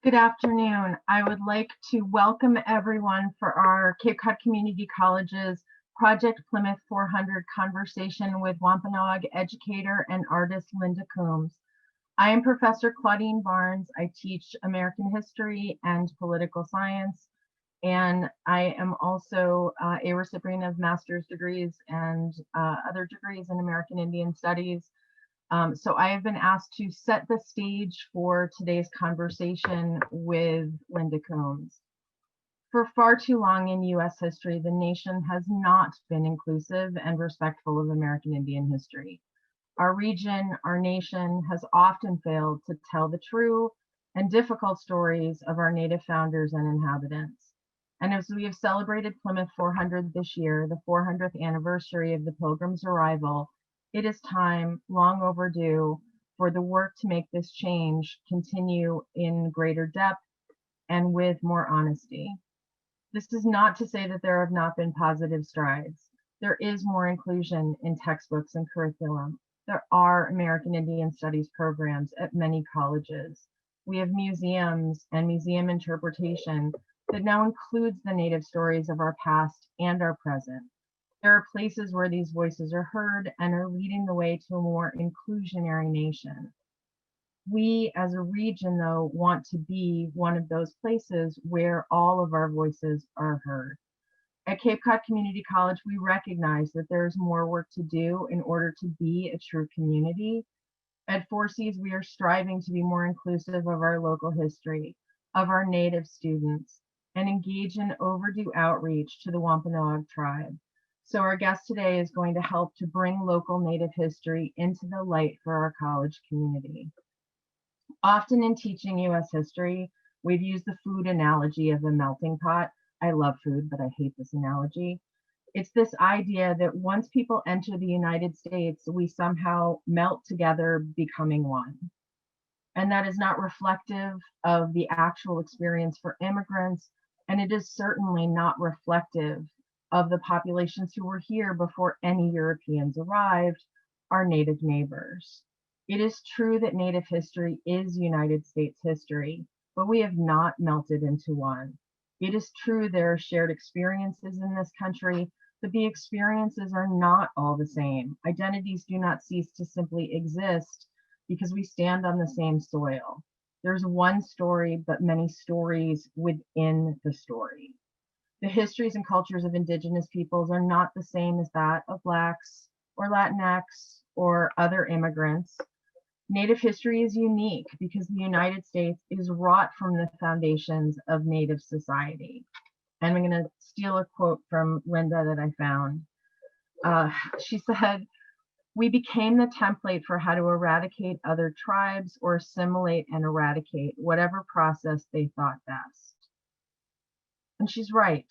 Good afternoon. I would like to welcome everyone for our Cape Cod Community College's Project Plymouth 400 conversation with Wampanoag educator and artist Linda Coombs. I am Professor Claudine Barnes. I teach American history and political science, and I am also a recipient of master's degrees and other degrees in American Indian Studies. So I have been asked to set the stage for today's conversation with Linda Coombs. For far too long in US history, the nation has not been inclusive and respectful of American Indian history. Our region, our nation has often failed to tell the true and difficult stories of our native founders and inhabitants. And as we have celebrated Plymouth 400 this year, the 400th anniversary of the Pilgrims' arrival, it is time, long overdue, for the work to make this change continue in greater depth and with more honesty. This is not to say that there have not been positive strides. There is more inclusion in textbooks and curriculum. There are American Indian Studies programs at many colleges. We have museums and museum interpretation that now includes the native stories of our past and our present. There are places where these voices are heard and are leading the way to a more inclusionary nation. We as a region, though, want to be one of those places where all of our voices are heard. At Cape Cod Community College, we recognize that there's more work to do in order to be a true community. At Four Cs, we are striving to be more inclusive of our local history, of our native students, and engage in overdue outreach to the Wampanoag tribe. So our guest today is going to help to bring local native history into the light for our college community. Often in teaching US history, we've used the food analogy of a melting pot. I love food, but I hate this analogy. It's this idea that once people enter the United States, we somehow melt together, becoming one. And that is not reflective of the actual experience for immigrants, and it is certainly not reflective of the populations who were here before any Europeans arrived, our native neighbors. It is true that Native history is United States history, but we have not melted into one. It is true there are shared experiences in this country, but the experiences are not all the same. Identities do not cease to simply exist because we stand on the same soil. There's one story, but many stories within the story. The histories and cultures of Indigenous peoples are not the same as that of Blacks or Latinx or other immigrants. Native history is unique because the United States is wrought from the foundations of Native society. And I'm going to steal a quote from Linda that I found. She said, "We became the template for how to eradicate other tribes or assimilate and eradicate whatever process they thought best." And she's right.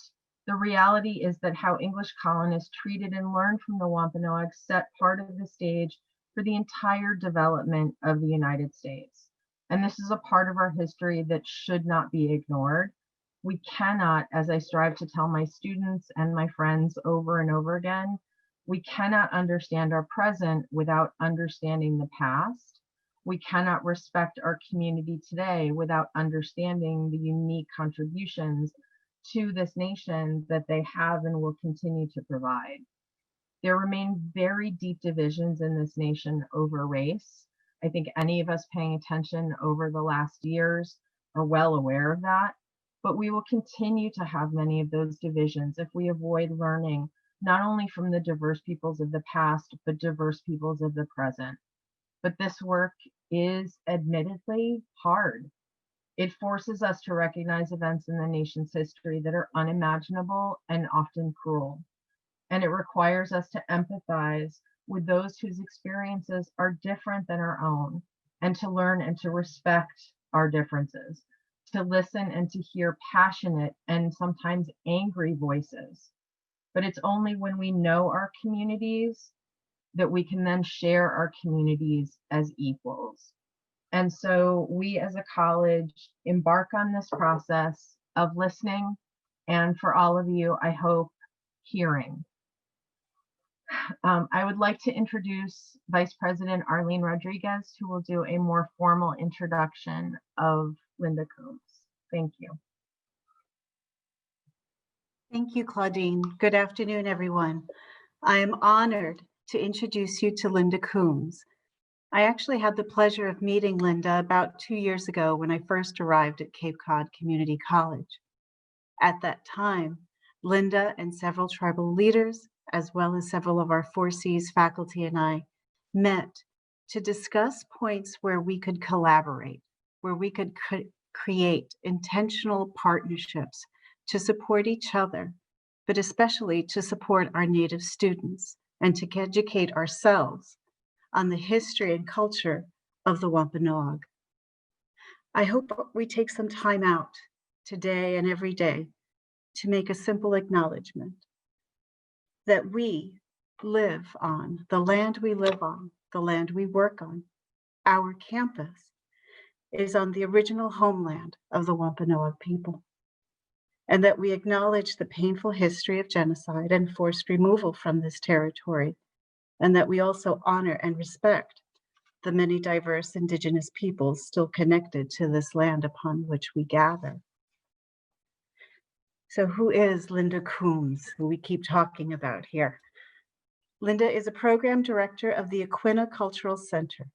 The reality is that how English colonists treated and learned from the Wampanoag set part of the stage for the entire development of the United States. And this is a part of our history that should not be ignored. We cannot, as I strive to tell my students and my friends over and over again, we cannot understand our present without understanding the past. We cannot respect our community today without understanding the unique contributions to this nation that they have and will continue to provide. There remain very deep divisions in this nation over race. I think any of us paying attention over the last years are well aware of that, but we will continue to have many of those divisions if we avoid learning not only from the diverse peoples of the past, but diverse peoples of the present. But this work is admittedly hard. It forces us to recognize events in the nation's history that are unimaginable and often cruel. And it requires us to empathize with those whose experiences are different than our own, and to learn and to respect our differences, to listen and to hear passionate and sometimes angry voices. But it's only when we know our communities that we can then share our communities as equals. And so we as a college embark on this process of listening, and for all of you, I hope, hearing. I would like to introduce Vice President Arlene Rodriguez, who will do a more formal introduction of Linda Coombs. Thank you. Thank you, Claudine. Good afternoon, everyone. I am honored to introduce you to Linda Coombs. I actually had the pleasure of meeting Linda about 2 years ago when I first arrived at Cape Cod Community College. At that time, Linda and several tribal leaders, as well as several of our 4Cs faculty and I, met to discuss points where we could collaborate, where we could create intentional partnerships to support each other, but especially to support our Native students and to educate ourselves on the history and culture of the Wampanoag. I hope we take some time out today and every day to make a simple acknowledgement that we live on the land we live on, the land we work on. Our campus is on the original homeland of the Wampanoag people, and that we acknowledge the painful history of genocide and forced removal from this territory, and that we also honor and respect the many diverse Indigenous peoples still connected to this land upon which we gather. So who is Linda Coombs, who we keep talking about here? Linda is a program director of the Aquinnah Cultural Center.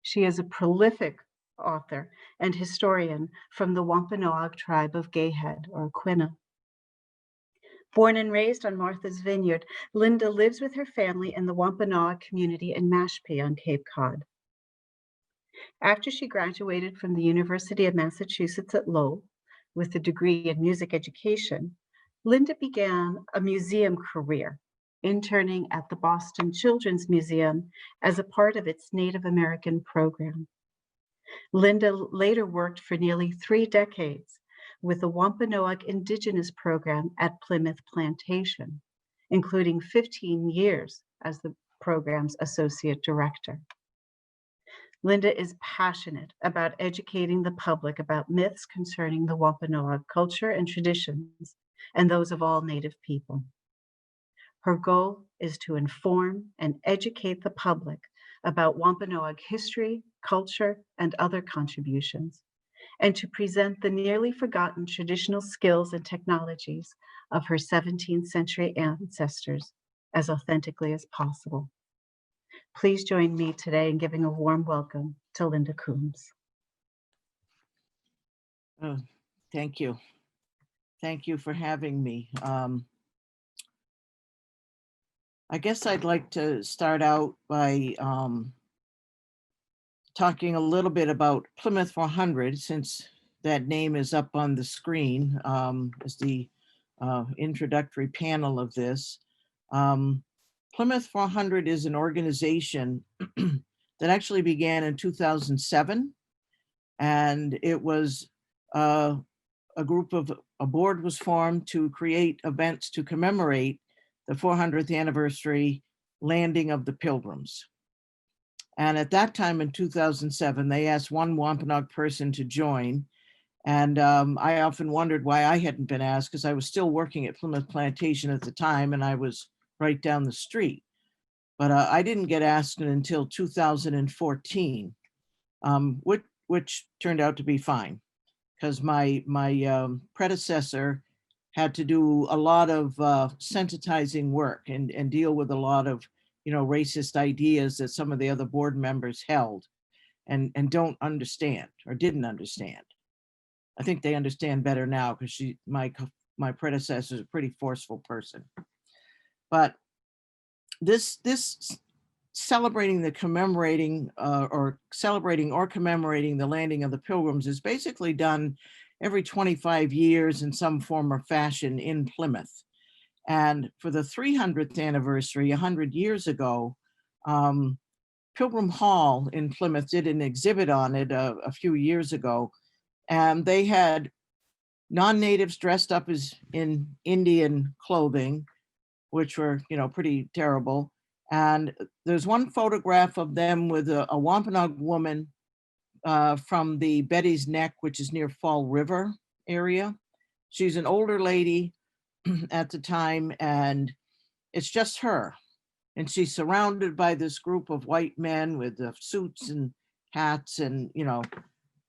She is a prolific author and historian from the Wampanoag tribe of Gayhead, or Aquinnah. Born and raised on Martha's Vineyard, Linda lives with her family in the Wampanoag community in Mashpee on Cape Cod. After she graduated from the University of Massachusetts at Lowell with a degree in music education, Linda began a museum career, interning at the Boston Children's Museum as a part of its Native American program. Linda later worked for nearly 3 decades with the Wampanoag Indigenous program at Plymouth Plantation, including 15 years as the program's associate director. Linda is passionate about educating the public about myths concerning the Wampanoag culture and traditions, and those of all Native people. Her goal is to inform and educate the public about Wampanoag history, culture, and other contributions, and to present the nearly forgotten traditional skills and technologies of her 17th century ancestors as authentically as possible. Please join me today in giving a warm welcome to Linda Coombs. Oh, thank you. Thank you for having me. I guess I'd like to start out by talking a little bit about Plymouth 400, since that name is up on the screen as the introductory panel of this. Plymouth 400 is an organization that actually began in 2007, and it was a board was formed to create events to commemorate the 400th anniversary landing of the Pilgrims. And at that time in 2007, they asked one Wampanoag person to join. And I often wondered why I hadn't been asked, because I was still working at Plymouth Plantation at the time, and I was right down the street. But I didn't get asked until 2014, which turned out to be fine, because my predecessor had to do a lot of sensitizing work and deal with a lot of, racist ideas that some of the other board members held and don't understand or didn't understand. I think they understand better now, because my predecessor is a pretty forceful person. But this celebrating the commemorating or commemorating the landing of the Pilgrims is basically done every 25 years in some form or fashion in Plymouth. And for the 300th anniversary, 100 years ago, Pilgrim Hall in Plymouth did an exhibit on it a few years ago, and they had non-natives dressed up as in Indian clothing, which were, pretty terrible. And there's one photograph of them with a Wampanoag woman from the Betty's Neck, which is near Fall River area. She's an older lady at the time, and it's just her. And she's surrounded by this group of white men with suits and hats and,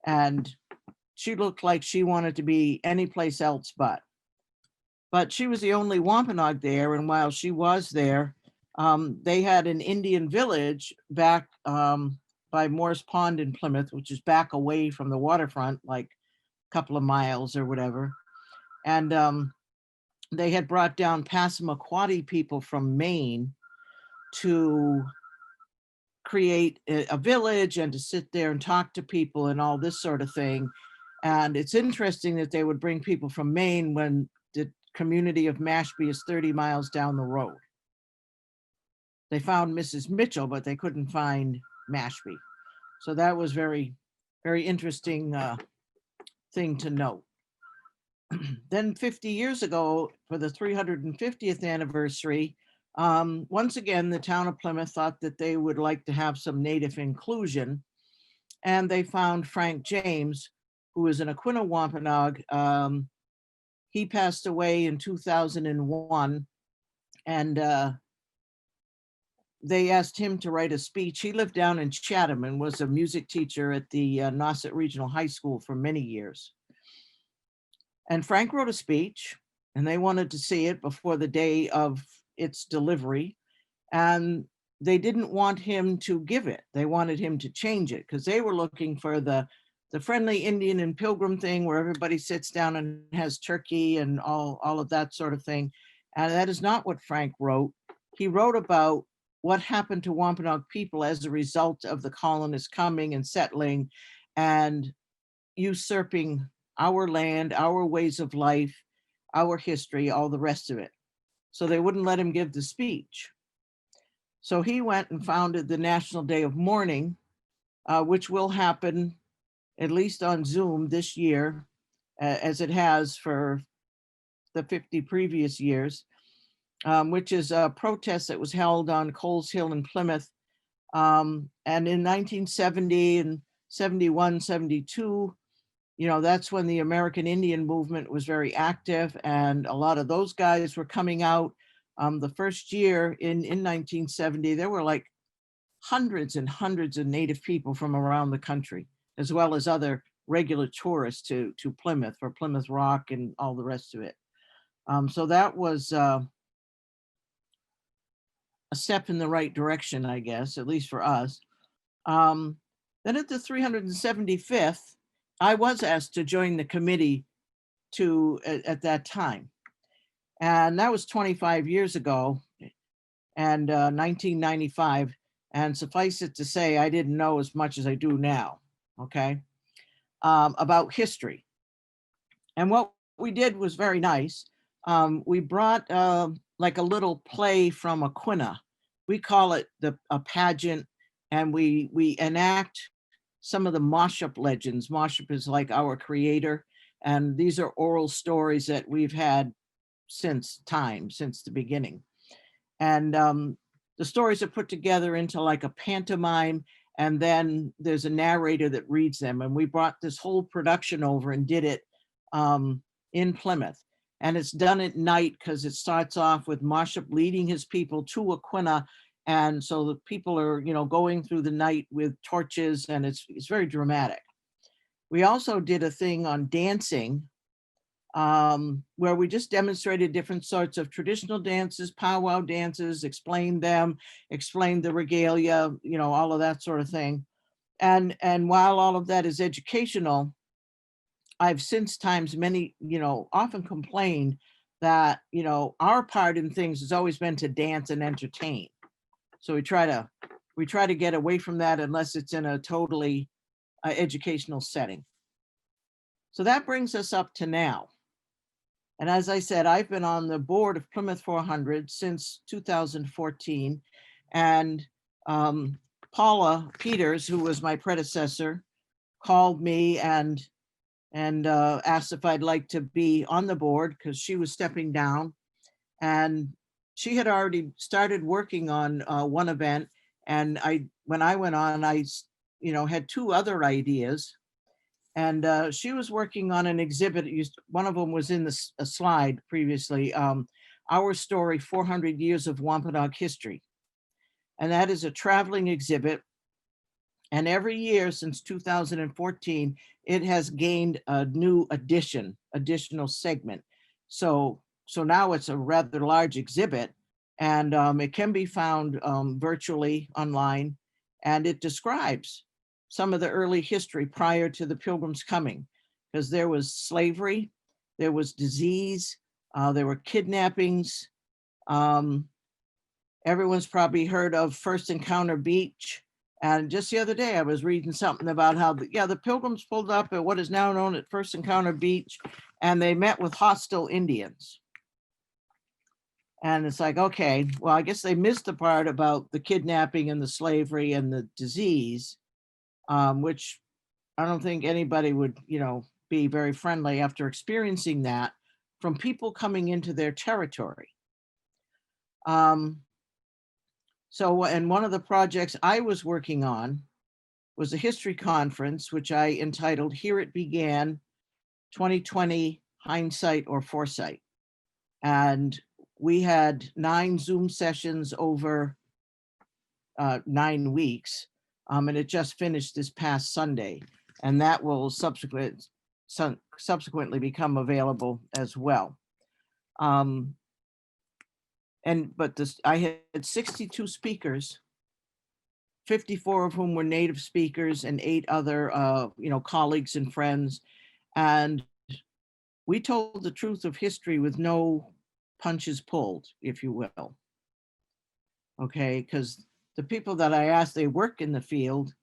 and she looked like she wanted to be anyplace else but. But she was the only Wampanoag there, and while she was there, they had an Indian village back by Morris Pond in Plymouth, which is back away from the waterfront, like a couple of miles or whatever. And they had brought down Passamaquoddy people from Maine to create a village and to sit there and talk to people and all this sort of thing. And it's interesting that they would bring people from Maine when the community of Mashpee is 30 miles down the road. They found Mrs. Mitchell, but they couldn't find Mashpee. So that was very, very interesting thing to note. Then 50 years ago, for the 350th anniversary, once again, the town of Plymouth thought that they would like to have some Native inclusion. And they found Frank James, who is an Aquinnah Wampanoag. He passed away in 2001. And they asked him to write a speech. He lived down in Chatham and was a music teacher at the Nauset Regional High School for many years. And Frank wrote a speech, and they wanted to see it before the day of its delivery. And they didn't want him to give it. They wanted him to change it because they were looking for the friendly Indian and Pilgrim thing where everybody sits down and has turkey and all of that sort of thing. And that is not what Frank wrote. He wrote about what happened to Wampanoag people as a result of the colonists coming and settling and usurping our land, our ways of life, our history, all the rest of it. So they wouldn't let him give the speech. So he went and founded the National Day of Mourning, which will happen at least on Zoom this year, as it has for the 50 previous years, which is a protest that was held on Coles Hill in Plymouth. And in 1970 and 71, 72, that's when the American Indian movement was very active, and a lot of those guys were coming out. The first year in 1970, there were like hundreds and hundreds of Native people from around the country, as well as other regular tourists to Plymouth for Plymouth Rock and all the rest of it. So that was a step in the right direction, I guess, at least for us. Then at the 375th, I was asked to join the committee at that time. And that was 25 years ago, and 1995. And suffice it to say, I didn't know as much as I do now, okay, about history. And what we did was very nice. We brought like a little play from Aquinnah. We call it a pageant, and we enact some of the Moshop legends. Moshop is like our creator, and these are oral stories that we've had since the beginning. And the stories are put together into like a pantomime, and then there's a narrator that reads them. And we brought this whole production over and did it in Plymouth. And it's done at night because it starts off with Moshop leading his people to Aquinnah. And so the people are, going through the night with torches, and it's very dramatic. We also did a thing on dancing, where we just demonstrated different sorts of traditional dances, powwow dances, explained them, explained the regalia, all of that sort of thing. And while all of that is educational, I've since times many, often complained that, our part in things has always been to dance and entertain. So we try to get away from that unless it's in a totally educational setting. So that brings us up to now. And as I said, I've been on the board of Plymouth 400 since 2014. And Paula Peters, who was my predecessor, called me and asked if I'd like to be on the board because she was stepping down. And she had already started working on one event. And when I went on, I had two other ideas. And she was working on an exhibit. One of them was in a slide previously, Our Story, 400 Years of Wampanoag History. And that is a traveling exhibit. And every year since 2014, it has gained a new additional segment. So now it's a rather large exhibit, and it can be found virtually online, and it describes some of the early history prior to the Pilgrims coming, because there was slavery, there was disease, there were kidnappings. Everyone's probably heard of First Encounter Beach. And just the other day, I was reading something about how, the Pilgrims pulled up at what is now known as First Encounter Beach, and they met with hostile Indians. And it's like, okay, well, I guess they missed the part about the kidnapping and the slavery and the disease, which I don't think anybody would, be very friendly after experiencing that from people coming into their territory. So, and one of the projects I was working on was a history conference, which I entitled Here It Began, 2020 Hindsight or Foresight. And we had 9 Zoom sessions over 9 weeks. And it just finished this past Sunday. And that will subsequently become available as well. But I had 62 speakers, 54 of whom were native speakers and 8 other, colleagues and friends. And we told the truth of history with no punches pulled, if you will. Okay, because the people that I asked, they work in the field,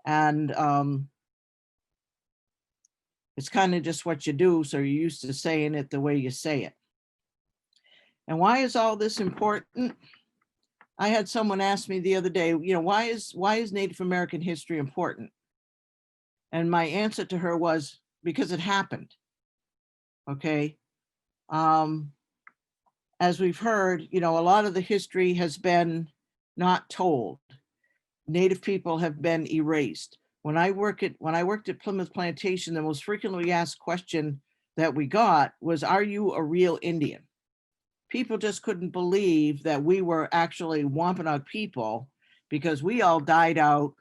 and it's kind of just what you do. So you're used to saying it the way you say it. And why is all this important? I had someone ask me the other day, why is Native American history important? And my answer to her was, because it happened. Okay. As we've heard, a lot of the history has been not told. Native people have been erased. When I worked at Plymouth Plantation, the most frequently asked question that we got was, are you a real Indian? People just couldn't believe that we were actually Wampanoag people, because we all died out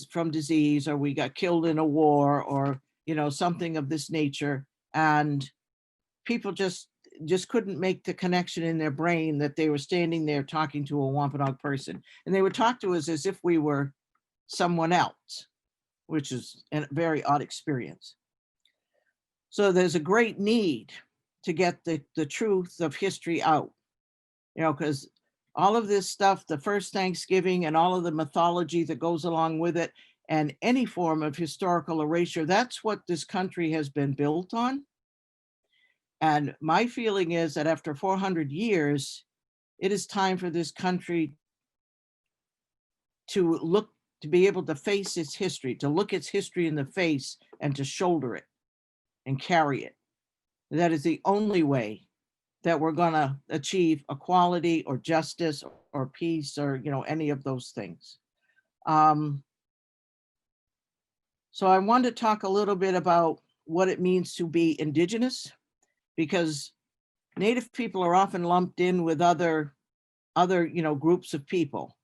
from disease, or we got killed in a war, or something of this nature. And people just couldn't make the connection in their brain that they were standing there talking to a Wampanoag person. And they would talk to us as if we were someone else, which is a very odd experience. So there's a great need to get the truth of history out, because all of this stuff, the first Thanksgiving and all of the mythology that goes along with it, and any form of historical erasure, that's what this country has been built on. And my feeling is that after 400 years, it is time for this country to be able to face its history, to look its history in the face, and to shoulder it and carry it. That is the only way that we're going to achieve equality or justice or peace or, any of those things. So I want to talk a little bit about what it means to be Indigenous, because Native people are often lumped in with other groups of people.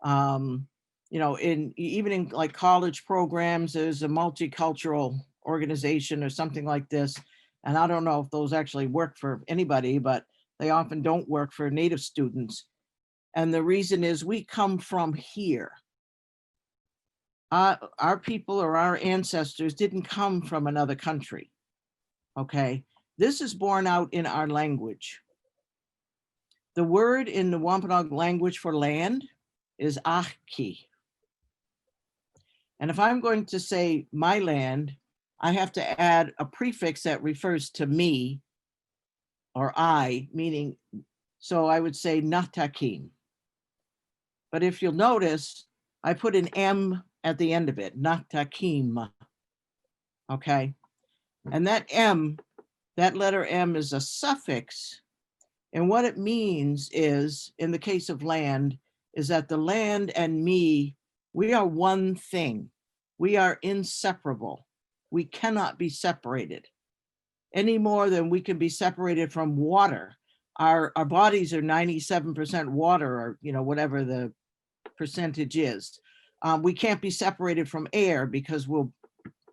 Even in like college programs, there's a multicultural organization or something like this. And I don't know if those actually work for anybody, but they often don't work for Native students. And the reason is we come from here. Our people or our ancestors didn't come from another country. Okay, this is borne out in our language. The word in the Wampanoag language for land is ahki. And if I'm going to say my land, I have to add a prefix that refers to me or I, meaning, so I would say natakim. But if you'll notice, I put an M at the end of it, natakim. Okay. And that M, that letter M is a suffix. And what it means is, in the case of land, is that the land and me, we are one thing. We are inseparable. We cannot be separated any more than we can be separated from water. Our bodies are 97% water, or whatever the percentage is. We can't be separated from air because we'll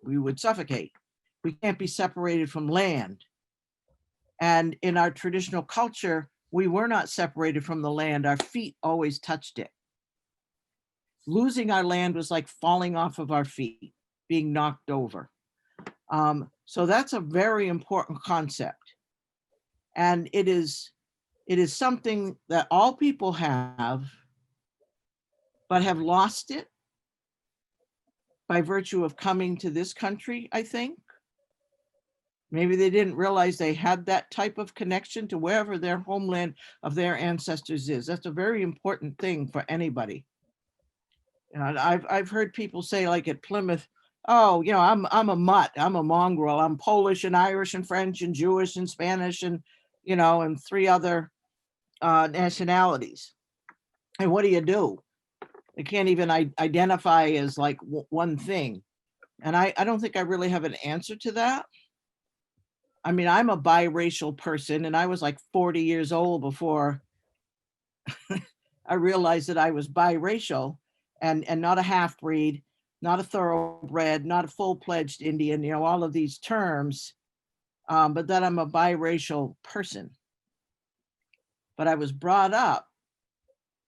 we would suffocate. We can't be separated from land. And in our traditional culture, we were not separated from the land. Our feet always touched it. Losing our land was like falling off of our feet, being knocked over. So that's a very important concept. And it is something that all people have, but have lost it by virtue of coming to this country, I think. Maybe they didn't realize they had that type of connection to wherever their homeland of their ancestors is. That's a very important thing for anybody. And I've heard people say, like at Plymouth, oh, you know, I'm a mutt, I'm a mongrel, I'm Polish and Irish and French and Jewish and Spanish and, you know, and 3 other nationalities. And what do? They can't even identify as like one thing. And I don't think I really have an answer to that. I mean, I'm a biracial person, and I was like 40 years old before I realized that I was biracial and not a half-breed, not a thoroughbred, not a full-fledged Indian, you know, all of these terms, but that I'm a biracial person. But I was brought up,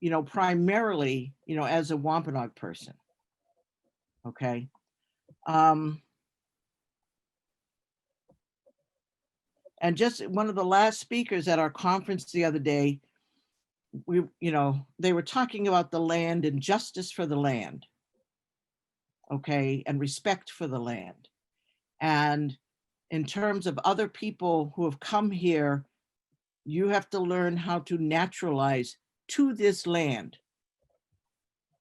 you know, primarily, you know, as a Wampanoag person. Okay. And just one of the last speakers at our conference the other day, they were talking about the land and justice for the land. Okay. And respect for the land. And in terms of other people who have come here, you have to learn how to naturalize to this land.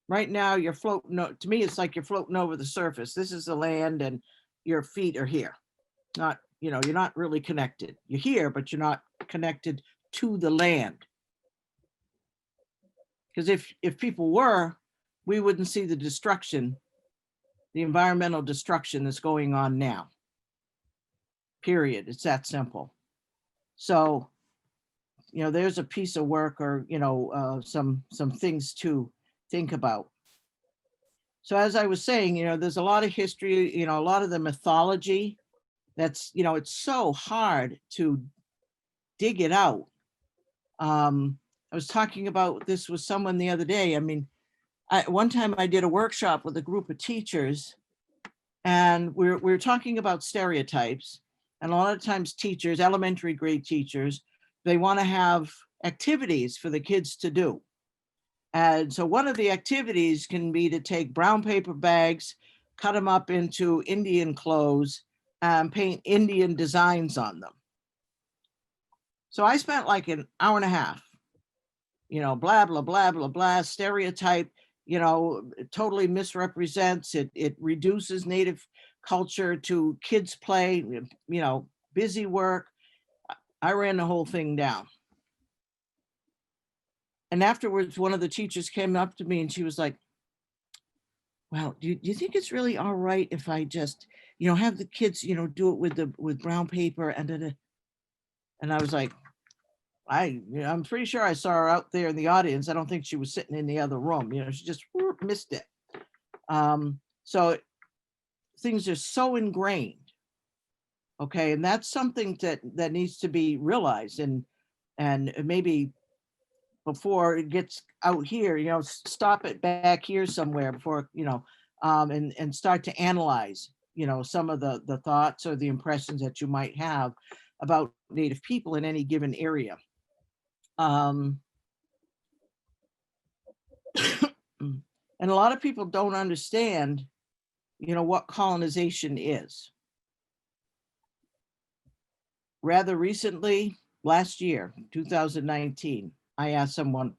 Right now you're floating, to me, it's like you're floating over the surface. This is the land and your feet are here. Not, you know, you're not really connected. You're here, but you're not connected to the land. Because if people were, we wouldn't see the destruction, the environmental destruction that's going on now. Period. It's that simple. So, you know, there's a piece of work, or, you know, some things to think about. So as I was saying, you know, there's a lot of history, you know, a lot of the mythology that's, you know, it's so hard to dig it out. I was talking about this with someone the other day. I mean, one time I did a workshop with a group of teachers, and we were talking about stereotypes. And a lot of times teachers, elementary grade teachers, they want to have activities for the kids to do. And so one of the activities can be to take brown paper bags, cut them up into Indian clothes, and paint Indian designs on them. So I spent like an hour and a half, you know, blah, blah, blah, blah, blah, stereotype, you know, totally misrepresents it. It reduces Native culture to kids play, you know, busy work. I ran the whole thing down. And afterwards, one of the teachers came up to me and she was like, well, do you think it's really all right if I just, you know, have the kids, you know, do it with brown paper and I was like, I'm pretty sure I saw her out there in the audience. I don't think she was sitting in the other room. You know, she just missed it. So things are so ingrained. Okay, and that's something that needs to be realized, and maybe before it gets out here, you know, stop it back here somewhere before, you know, and start to analyze, you know, some of the thoughts or the impressions that you might have about Native people in any given area. And a lot of people don't understand, you know, what colonization is. Rather recently, last year, 2019, I asked someone,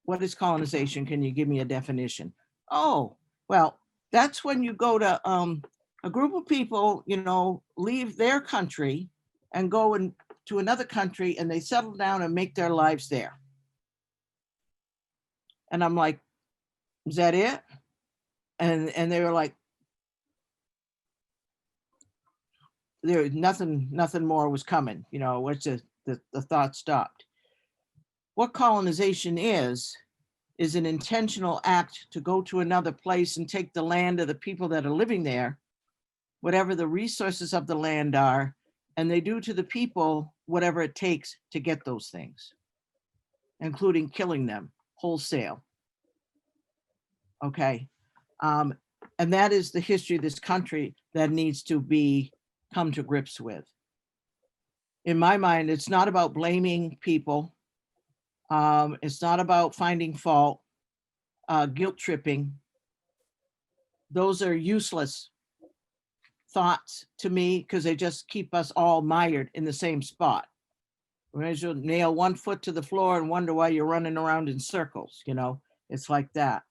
what is colonization? Can you give me a definition? Oh, well, that's when you go to a group of people, you know, leave their country and go to another country and they settle down and make their lives there. And I'm like, is that it? And they were like, there nothing more was coming, you know, which the thought stopped. What colonization is an intentional act to go to another place and take the land of the people that are living there whatever the resources of the land are, and they do to the people whatever it takes to get those things, including killing them wholesale. Okay. And that is the history of this country that needs to be come to grips with. In my mind, it's not about blaming people. It's not about finding fault, guilt tripping. Those are useless thoughts to me because they just keep us all mired in the same spot. Whereas you'll nail one foot to the floor and wonder why you're running around in circles, you know, it's like that.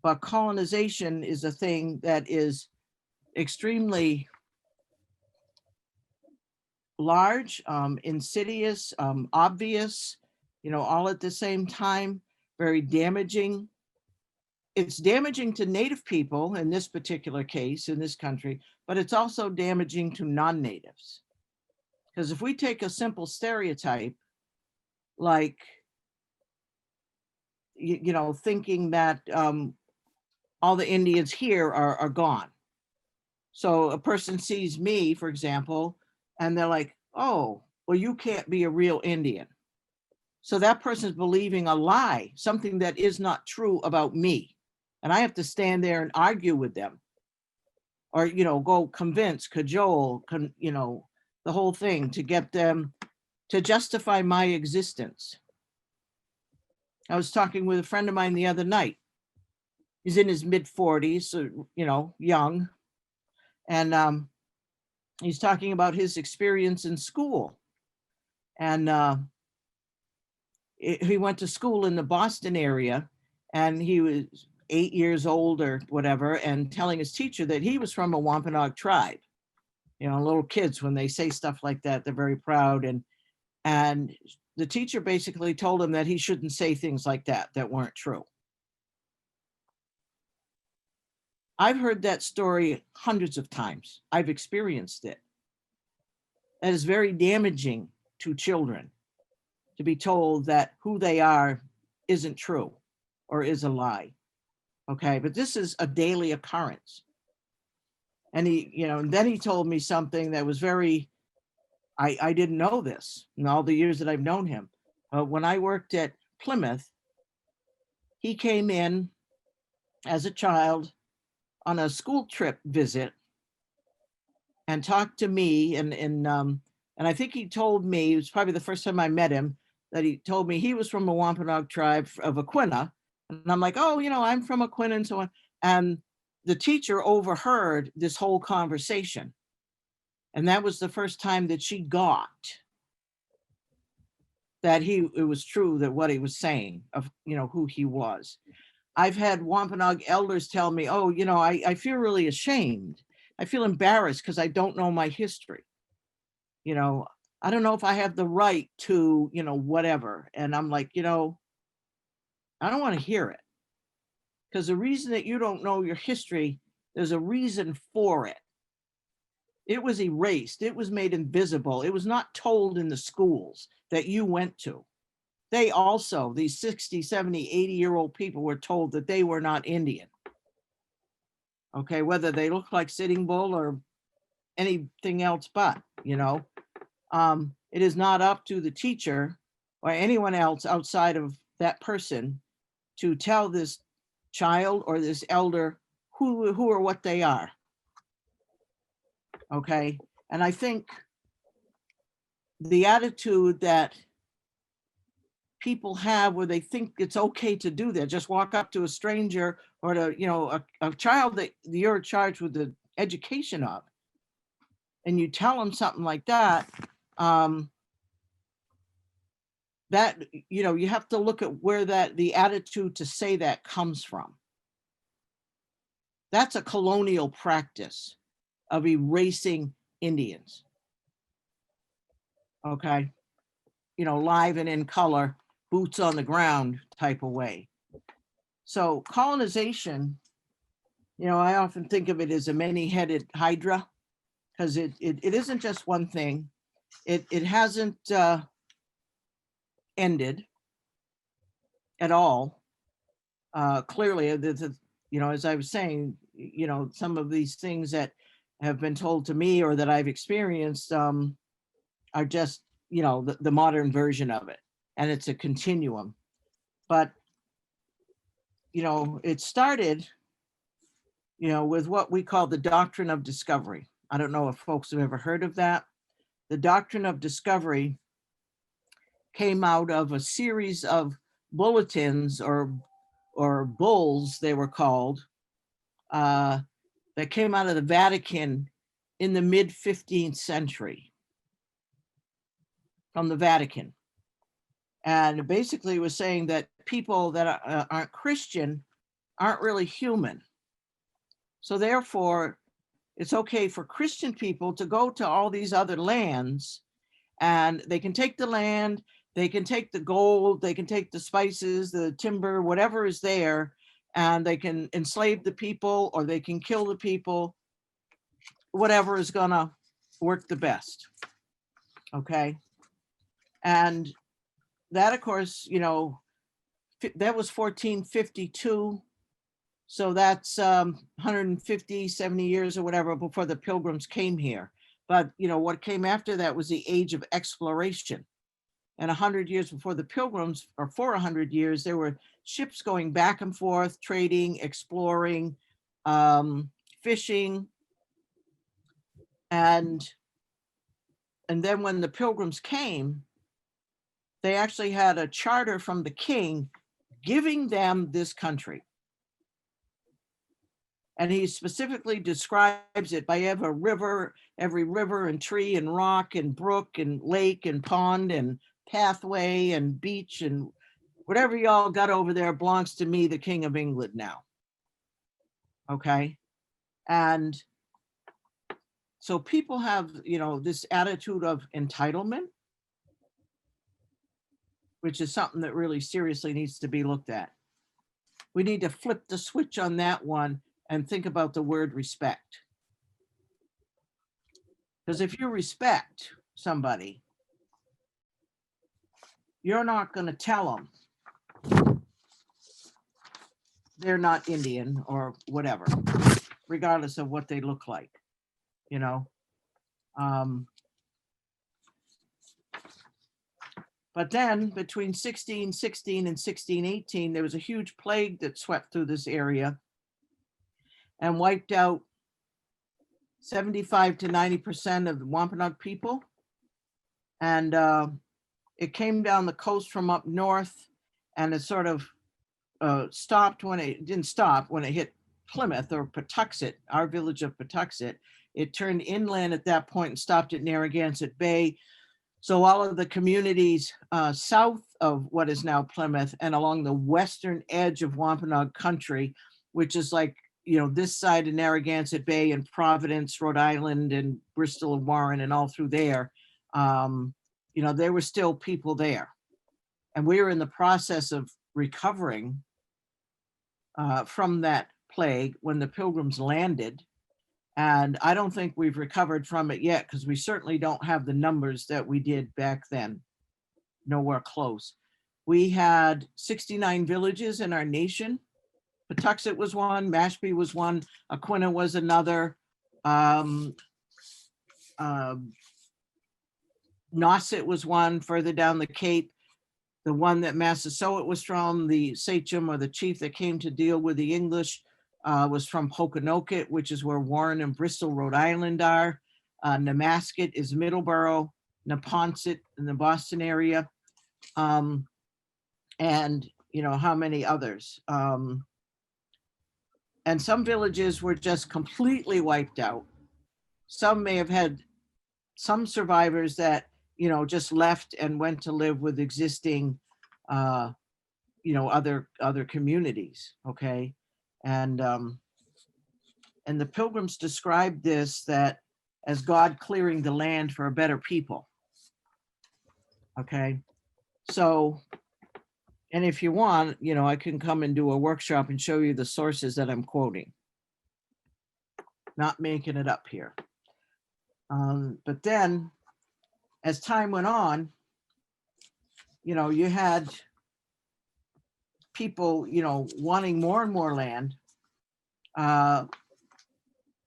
But colonization is a thing that is extremely large, insidious, obvious, you know, all at the same time, very damaging. It's damaging to Native people in this particular case, in this country, but it's also damaging to non-natives. Because if we take a simple stereotype, like, you know, thinking that all the Indians here are gone. So a person sees me, for example, and they're like, oh, well, you can't be a real Indian. So that person's believing a lie, something that is not true about me. And I have to stand there and argue with them, or, you know, go convince, cajole, you know, the whole thing to get them to justify my existence. I was talking with a friend of mine the other night. He's in his mid 40s, so, you know, young. And he's talking about his experience in school. And he went to school in the Boston area, and he was 8 years old or whatever, and telling his teacher that he was from a Wampanoag tribe. You know, little kids, when they say stuff like that, they're very proud. And the teacher basically told him that he shouldn't say things like that weren't true. I've heard that story hundreds of times. I've experienced it. That is very damaging to children, to be told that who they are isn't true or is a lie. Okay, but this is a daily occurrence. And he, you know, and then he told me something that was very, I didn't know this in all the years that I've known him. When I worked at Plymouth, he came in as a child on a school trip visit and talked to me, and I think he told me, it was probably the first time I met him, that he told me he was from a Wampanoag tribe of Aquina. And I'm like, oh, you know, I'm from Aquina and so on. And the teacher overheard this whole conversation. And that was the first time that she got that it was true, that what he was saying of, you know, who he was. I've had Wampanoag elders tell me, oh, you know, I feel really ashamed. I feel embarrassed because I don't know my history. You know, I don't know if I have the right to, you know, whatever. And I'm like, you know, I don't want to hear it. Because the reason that you don't know your history, there's a reason for it. It was erased. It was made invisible. It was not told in the schools that you went to. They also, these 60, 70, 80-year-old people were told that they were not Indian. Okay, whether they look like Sitting Bull or anything else but, you know. It is not up to the teacher or anyone else outside of that person to tell this child or this elder who or what they are. Okay, and I think the attitude that people have where they think it's okay to do that, just walk up to a stranger or to, you know, a child that you're charged with the education of, and you tell them something like that, that, you know, you have to look at where the attitude to say that comes from. That's a colonial practice of erasing Indians. Okay, you know, live and in color, boots on the ground type of way. So colonization, you know, I often think of it as a many-headed hydra, because it isn't just one thing. It hasn't ended at all. Clearly, you know, as I was saying, you know, some of these things that have been told to me or that I've experienced are just, you know, the modern version of it. And it's a continuum. But, you know, it started, you know, with what we call the Doctrine of Discovery. I don't know if folks have ever heard of that. The Doctrine of Discovery came out of a series of bulletins or bulls, they were called, that came out of the Vatican in the mid 15th century from the Vatican. And basically was saying that people that aren't Christian aren't really human. So therefore, it's okay for Christian people to go to all these other lands, and they can take the land, they can take the gold, they can take the spices, the timber, whatever is there, and they can enslave the people or they can kill the people, whatever is gonna work the best. Okay. And that, of course, you know, that was 1452. So that's 150, 70 years or whatever before the Pilgrims came here. But, you know, what came after that was the age of exploration. And 100 years before the Pilgrims, or for 100 years, there were ships going back and forth, trading, exploring, fishing. And then when the Pilgrims came, they actually had a charter from the king giving them this country. And he specifically describes it by every river and tree and rock and brook and lake and pond and pathway and beach and whatever y'all got over there belongs to me, the King of England now. Okay. And so people have, you know, this attitude of entitlement, which is something that really seriously needs to be looked at. We need to flip the switch on that one and think about the word respect. Because if you respect somebody, you're not going to tell them they're not Indian or whatever, regardless of what they look like, you know. But then between 1616 and 1618, there was a huge plague that swept through this area and wiped out 75 to 90% of the Wampanoag people. And it came down the coast from up north, and it sort of stopped when it didn't stop when it hit Plymouth or Patuxet, our village of Patuxet. It turned inland at that point and stopped at Narragansett Bay. So all of the communities south of what is now Plymouth and along the western edge of Wampanoag country, which is like, you know, this side of Narragansett Bay and Providence, Rhode Island, and Bristol and Warren and all through there, you know, there were still people there. And we were in the process of recovering from that plague when the Pilgrims landed. And I don't think we've recovered from it yet, because we certainly don't have the numbers that we did back then. Nowhere close. We had 69 villages in our nation. Patuxet was one, Mashpee was one, Aquina was another. Nauset was one further down the Cape. The one that Massasoit was from, the sachem or the chief that came to deal with the English, was from Pokanoket, which is where Warren and Bristol, Rhode Island are. Nemasket is Middleborough, Neponset in the Boston area. And you know, how many others? And some villages were just completely wiped out. Some may have had some survivors that, you know, just left and went to live with existing, you know, other communities. Okay. And the Pilgrims described this that as God clearing the land for a better people. Okay. So, and if you want, you know, I can come and do a workshop and show you the sources that I'm quoting. Not making it up here. But then as time went on, you know, you had people, you know, wanting more and more land.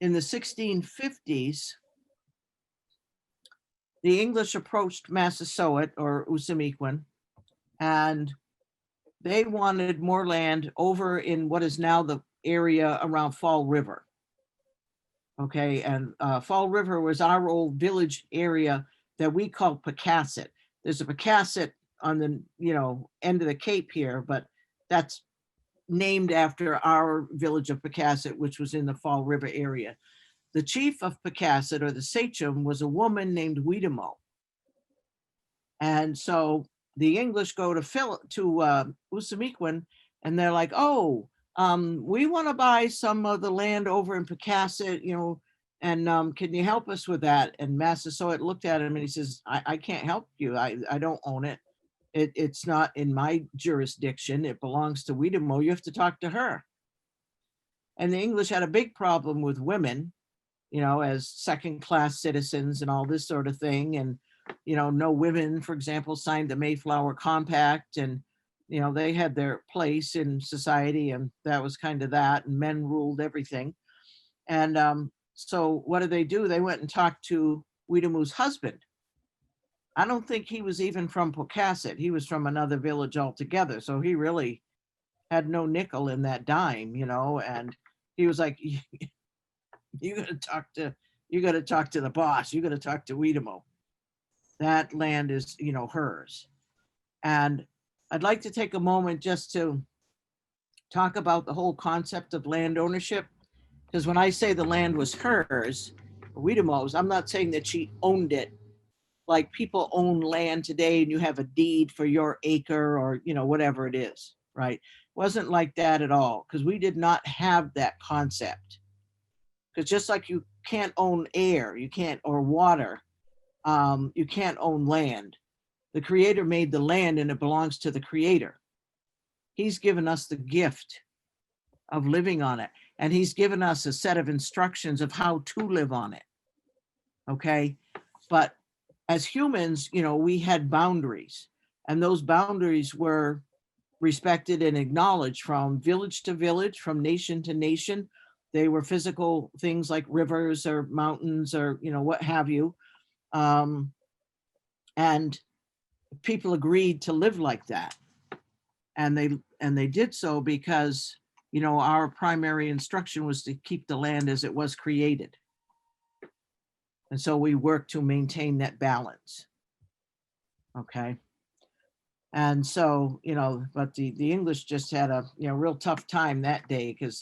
in the 1650s, the English approached Massasoit or Usamiquan, and they wanted more land over in what is now the area around Fall River. Okay, and Fall River was our old village area that we called Pecasset. There's a Pecasset on the end of the Cape here, but that's named after our village of Pecasset, which was in the Fall River area. The chief of Pecasset, or the sachem, was a woman named Weedamo. And so the English go to Usamiquan, and they're like, oh, we want to buy some of the land over in Pecasset, and can you help us with that? And Massasoit looked at him and he says, I can't help you. I don't own it. It's not in my jurisdiction. It belongs to Weedamo. You have to talk to her. And the English had a big problem with women, as second-class citizens and all this sort of thing. And, no women, for example, signed the Mayflower Compact, and, they had their place in society, and that was kind of that, and men ruled everything. And so what do? They went and talked to Weedamu's husband. I don't think he was even from Pocasset. He was from another village altogether. So he really had no nickel in that dime, and he was like, you got to talk to the boss. You got to talk to Weedamo. That land is, hers. And I'd like to take a moment just to talk about the whole concept of land ownership. Because when I say the land was hers, Weedamo's, I'm not saying that she owned it like people own land today and you have a deed for your acre or, whatever it is, right? It wasn't like that at all, because we did not have that concept. Because just like you can't own air, or water, you can't own land. The Creator made the land and it belongs to the Creator. He's given us the gift of living on it. And he's given us a set of instructions of how to live on it. Okay. But as humans, we had boundaries, and those boundaries were respected and acknowledged from village to village, from nation to nation. They were physical things like rivers or mountains or, what have you. And people agreed to live like that. And they did so because, our primary instruction was to keep the land as it was created. And so we work to maintain that balance. Okay. And so, but the English just had a real tough time that day, because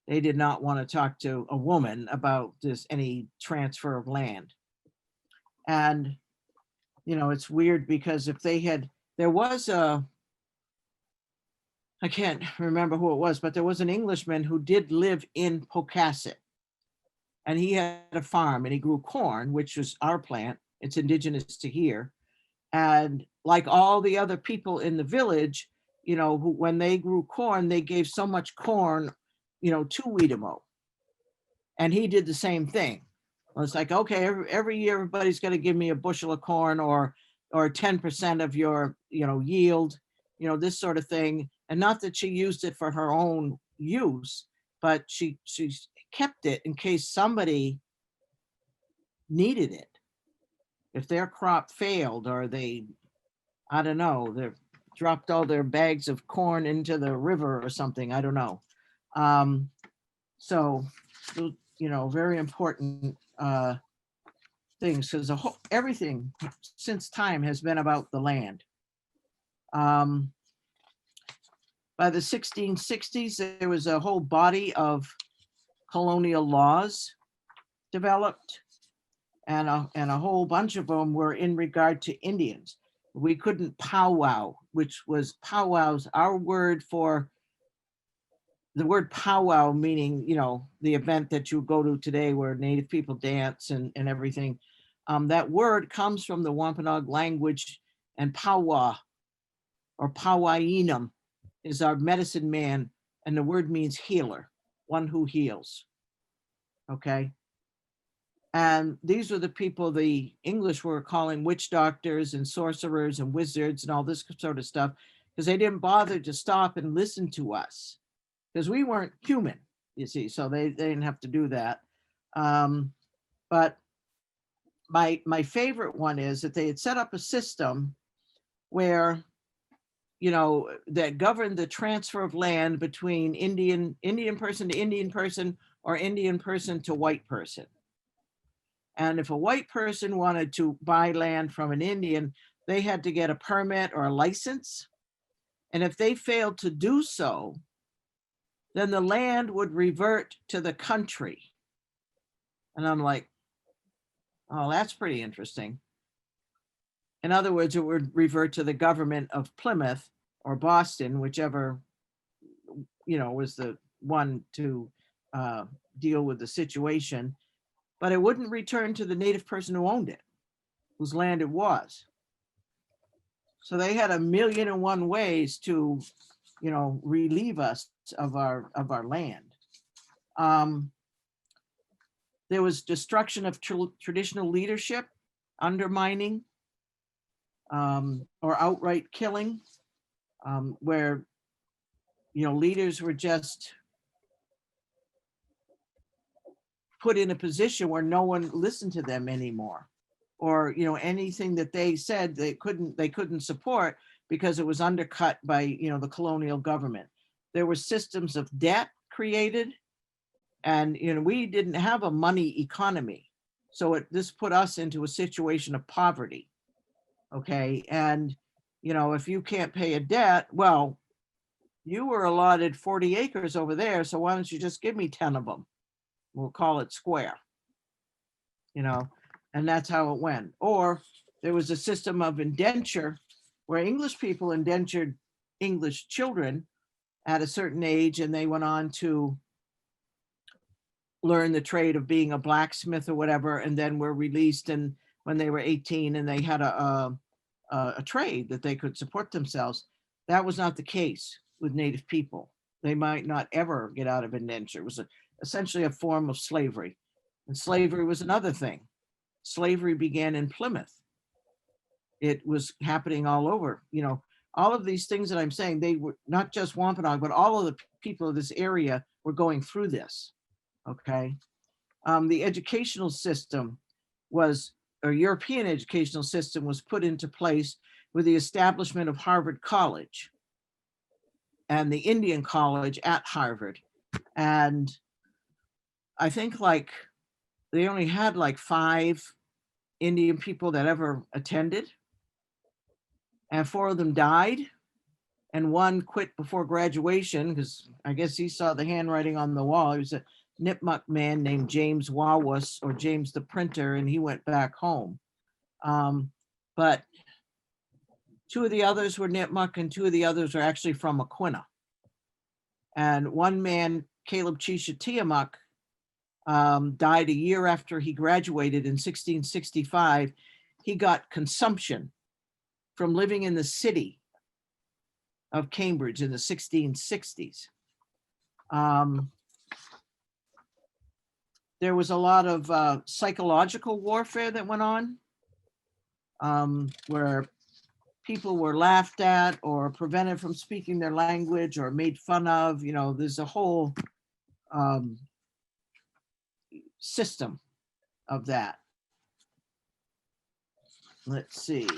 they did not want to talk to a woman about any transfer of land. And, it's weird because there was I can't remember who it was, but there was an Englishman who did live in Pocasset. And he had a farm and he grew corn, which was our plant. It's indigenous to here. And like all the other people in the village, who, when they grew corn, they gave so much corn, to Weedamo. And he did the same thing. It's like, okay, every year everybody's going to give me a bushel of corn or 10% of your, yield, this sort of thing. And not that she used it for her own use, but she kept it in case somebody needed it. If their crop failed, or they dropped all their bags of corn into the river or something, I don't know. So, very important things, because everything since time has been about the land. By the 1660s, there was a whole body of colonial laws developed, and a whole bunch of them were in regard to Indians. We couldn't powwow, which was powwows, our word for the word powwow, meaning, the event that you go to today where Native people dance and everything. That word comes from the Wampanoag language, and powwow or powwainum is our medicine man, and the word means healer, one who heals. Okay. And these were the people the English were calling witch doctors and sorcerers and wizards and all this sort of stuff, because they didn't bother to stop and listen to us, because we weren't human, you see, so they didn't have to do that. But my favorite one is that they had set up a system where, that governed the transfer of land between Indian person to Indian person, or Indian person to white person. And if a white person wanted to buy land from an Indian, they had to get a permit or a license. And if they failed to do so, then the land would revert to the country. And I'm like, oh, that's pretty interesting. In other words, it would revert to the government of Plymouth or Boston, whichever, was the one to deal with the situation. But it wouldn't return to the native person who owned it, whose land it was. So they had 1,000,001 ways to, relieve us of our land. There was destruction of traditional leadership, undermining, or outright killing, where, leaders were just put in a position where no one listened to them anymore, or, anything that they said they couldn't support because it was undercut by, the colonial government. There were systems of debt created, and, we didn't have a money economy. So this put us into a situation of poverty. Okay. And, if you can't pay a debt, well, you were allotted 40 acres over there. So why don't you just give me 10 of them? We'll call it square, and that's how it went. Or there was a system of indenture where English people indentured English children at a certain age, and they went on to learn the trade of being a blacksmith or whatever, and then were released, and when they were 18 and they had a trade that they could support themselves. That was not the case with Native people. They might not ever get out of indenture. It was essentially a form of slavery. And slavery was another thing. Slavery began in Plymouth. It was happening all over. All of these things that I'm saying, they were not just Wampanoag, but all of the people of this area were going through this. Okay. The educational system European educational system was put into place with the establishment of Harvard College and the Indian College at Harvard. And I think they only had 5 Indian people that ever attended, and 4 of them died, and 1 quit before graduation because I guess he saw the handwriting on the wall. He was a Nipmuc man named James Wawas, or James the Printer, and he went back home. But 2 of the others were Nipmuc, and 2 of the others are actually from Aquinnah. And one man, Caleb Chisha Tiamuc, died a year after he graduated in 1665. He got consumption from living in the city of Cambridge in the 1660s. There was a lot of psychological warfare that went on, where people were laughed at or prevented from speaking their language or made fun of. There's a whole system of that. Let's see.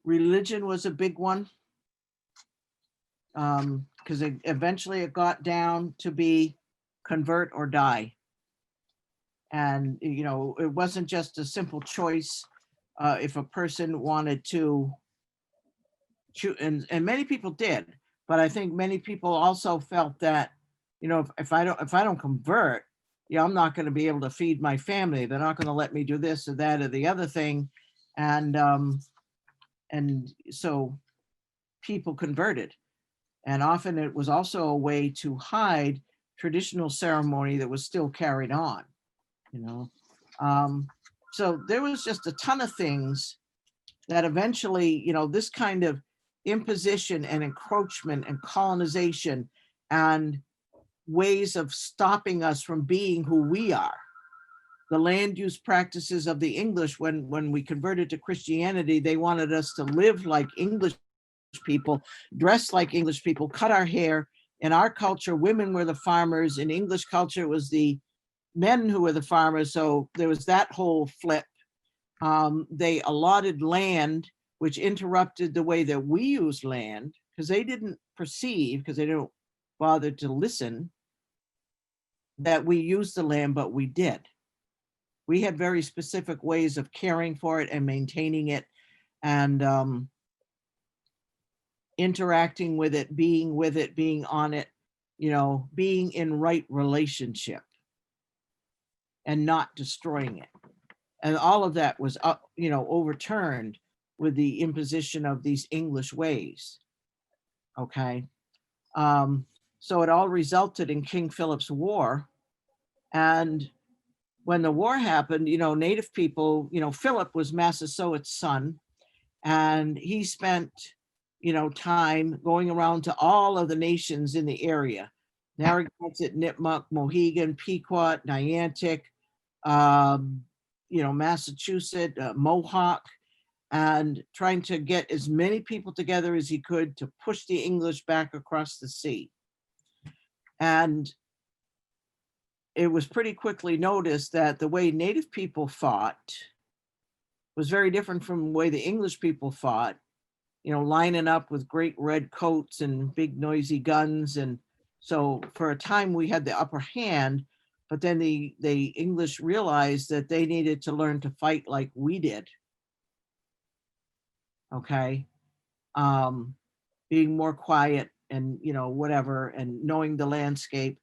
Religion was a big one, because eventually it got down to be convert or die. And, it wasn't just a simple choice. If a person wanted to choose, and many people did, but I think many people also felt that, if I don't convert, I'm not going to be able to feed my family. They're not going to let me do this or that or the other thing. And so people converted. And often it was also a way to hide traditional ceremony that was still carried on, So there was just a ton of things that eventually, this kind of imposition and encroachment and colonization and ways of stopping us from being who we are. The land use practices of the English, when we converted to Christianity, they wanted us to live like English people, dress like English people, cut our hair In our culture, women were the farmers. In English culture, it was the men who were the farmers. So there was that whole flip. They allotted land, which interrupted the way that we use land, because they didn't perceive, because they don't bother to listen, that we used the land, but we did. We had very specific ways of caring for it and maintaining it and interacting with it, being on it, being in right relationship and not destroying it. And all of that was overturned with the imposition of these English ways. Okay. So it all resulted in King Philip's War. And when the war happened, Native people, Philip was Massasoit's son, and he spent, time going around to all of the nations in the area, Narragansett, Nipmuc, Mohegan, Pequot, Niantic, Massachusetts, Mohawk, and trying to get as many people together as he could to push the English back across the sea. And it was pretty quickly noticed that the way Native people fought was very different from the way the English people fought, lining up with great red coats and big noisy guns. And so for a time we had the upper hand, but then the English realized that they needed to learn to fight like we did. Okay. Being more quiet and, whatever, and knowing the landscape.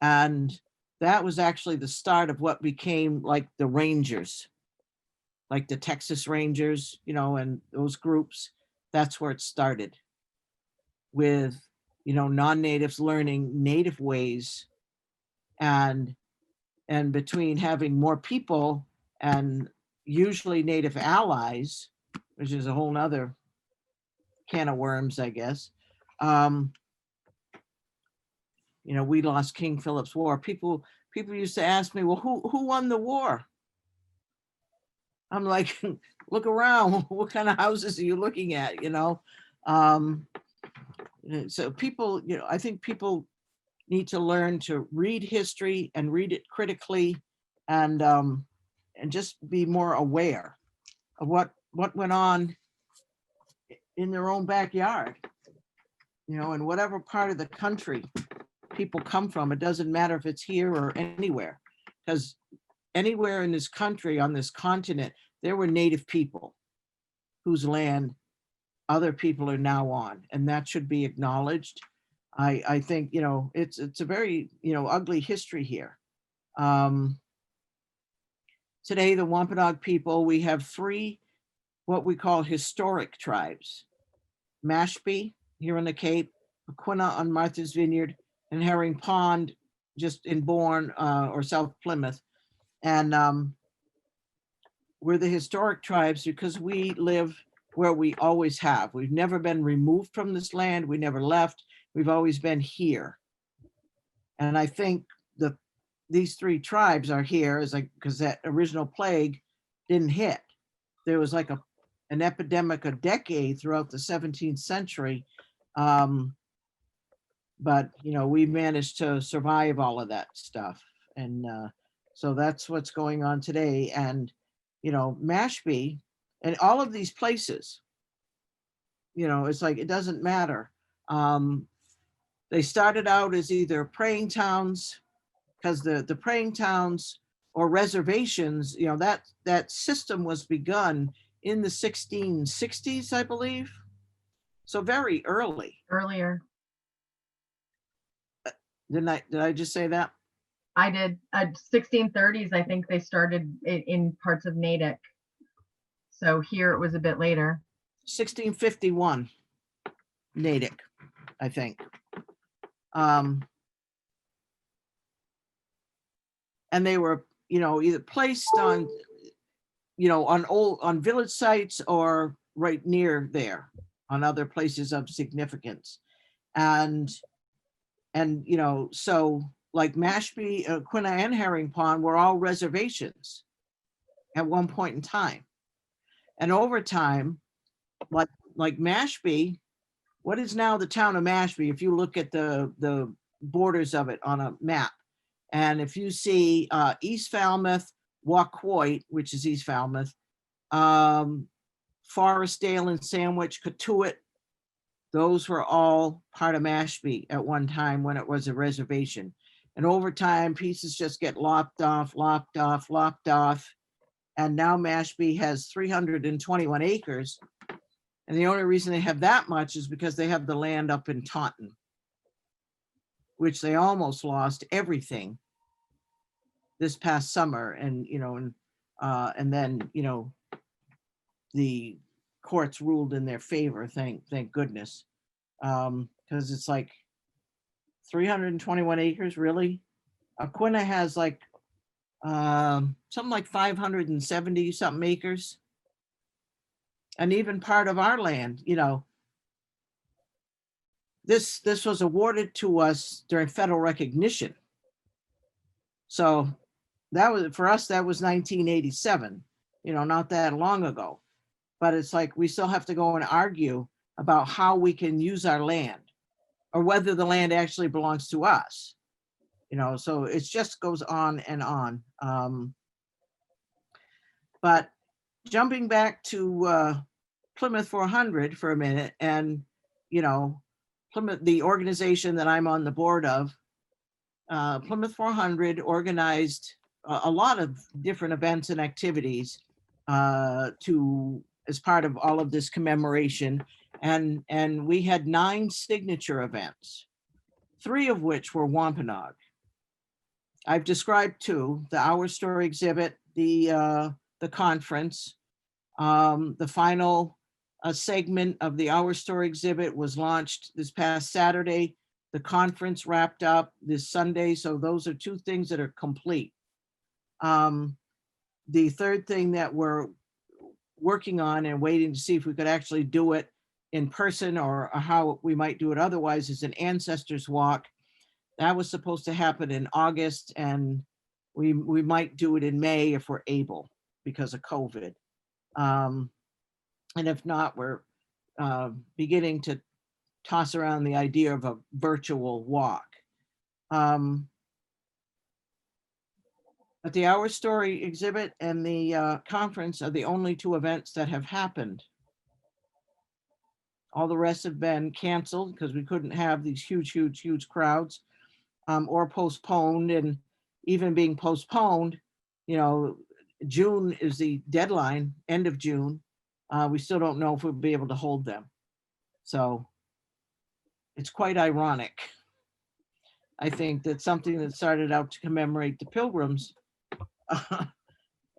And that was actually the start of what became like the Rangers, like the Texas Rangers, and those groups. That's where it started with, non-natives learning native ways, and between having more people and usually native allies, which is a whole nother can of worms, I guess. We lost King Philip's War. People used to ask me, well, who won the war? I'm like, look around. What kind of houses are you looking at? So people, I think people need to learn to read history and read it critically, and just be more aware of what went on in their own backyard, in whatever part of the country people come from. It doesn't matter if it's here or anywhere, because anywhere in this country, on this continent, there were Native people whose land other people are now on, and that should be acknowledged. I think, it's a very, ugly history here. Today, the Wampanoag people, we have 3 what we call historic tribes: Mashpee here on the Cape, Aquina on Martha's Vineyard, and Herring Pond just in Bourne or South Plymouth. And we're the historic tribes because we live where we always have. We've never been removed from this land. We never left. We've always been here. And I think these 3 tribes are here because that original plague didn't hit. There was like an epidemic a decade throughout the 17th century. But, we managed to survive all of that stuff. And so that's what's going on today. And, Mashpee and all of these places, it's like, it doesn't matter. They started out as either praying towns, because the praying towns or reservations, that system was begun in the 1660s, I believe. So very early. Earlier. Did I just say that? I did. 1630s, I think they started in parts of Natick. So here it was a bit later. 1651, Natick, I think. And they were, either placed on, on village sites or right near there on other places of significance. And so like Mashpee, Aquina, and Herring Pond were all reservations at one point in time. And over time, like Mashpee, what is now the town of Mashpee, if you look at the borders of it on a map, and if you see East Falmouth, Waquoit, which is East Falmouth, Forestdale and Sandwich, Cotuit, those were all part of Mashpee at one time when it was a reservation. And over time, pieces just get lopped off, lopped off, lopped off. And now Mashpee has 321 acres. And the only reason they have that much is because they have the land up in Taunton, which they almost lost everything this past summer. And, and then, the courts ruled in their favor, thank goodness. Because it's like 321 acres, really? Aquina has like something like 570 something acres. And even part of our land, this was awarded to us during federal recognition. So that was, for us, that was 1987, not that long ago. But it's like we still have to go and argue about how we can use our land or whether the land actually belongs to us. So it just goes on and on. But jumping back to Plymouth 400 for a minute, and Plymouth, the organization that I'm on the board of, Plymouth 400 organized a lot of different events and activities as part of all of this commemoration. And we had 9 signature events, 3 of which were Wampanoag. I've described 2, the Our Story exhibit, the conference. The final segment of the Our Story exhibit was launched this past Saturday. The conference wrapped up this Sunday. So those are 2 things that are complete. The third thing that we're working on and waiting to see if we could actually do it in person or how we might do it otherwise is an ancestors walk. That was supposed to happen in August, and we might do it in May if we're able because of COVID. And if not, we're beginning to toss around the idea of a virtual walk. But the Our Story exhibit and the conference are the only 2 events that have happened. All the rest have been canceled because we couldn't have these huge crowds, or postponed. And even being postponed, June is the deadline, end of June. We still don't know if we'll be able to hold them. So it's quite ironic. I think that something that started out to commemorate the Pilgrims,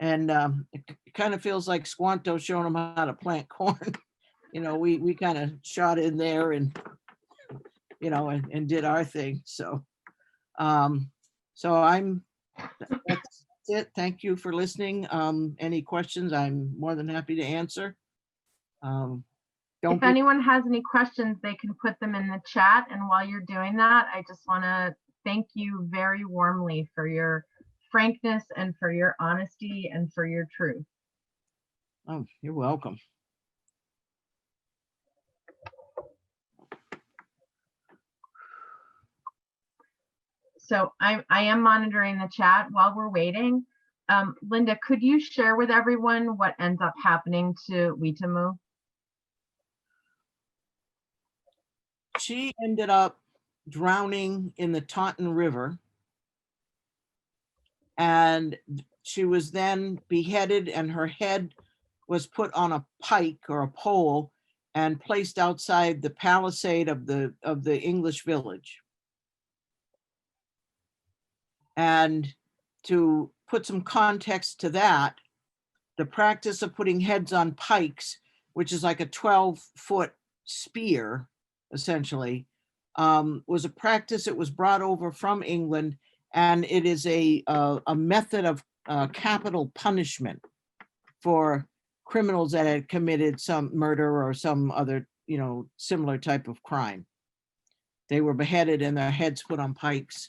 and it kind of feels like Squanto showing them how to plant corn. We kind of shot in there and, and did our thing. So, that's it. Thank you for listening. Any questions? I'm more than happy to answer. If anyone has any questions, they can put them in the chat. And while you're doing that, I just want to thank you very warmly for your frankness and for your honesty and for your truth. Oh, you're welcome. So I am monitoring the chat while we're waiting. Linda, could you share with everyone what ends up happening to Witamu? She ended up drowning in the Taunton River, and she was then beheaded, and her head was put on a pike or a pole and placed outside the palisade of the English village. And to put some context to that, the practice of putting heads on pikes, which is like a 12-foot spear, essentially, was a practice that was brought over from England, and it is a method of capital punishment for criminals that had committed some murder or some other, similar type of crime. They were beheaded and their heads put on pikes.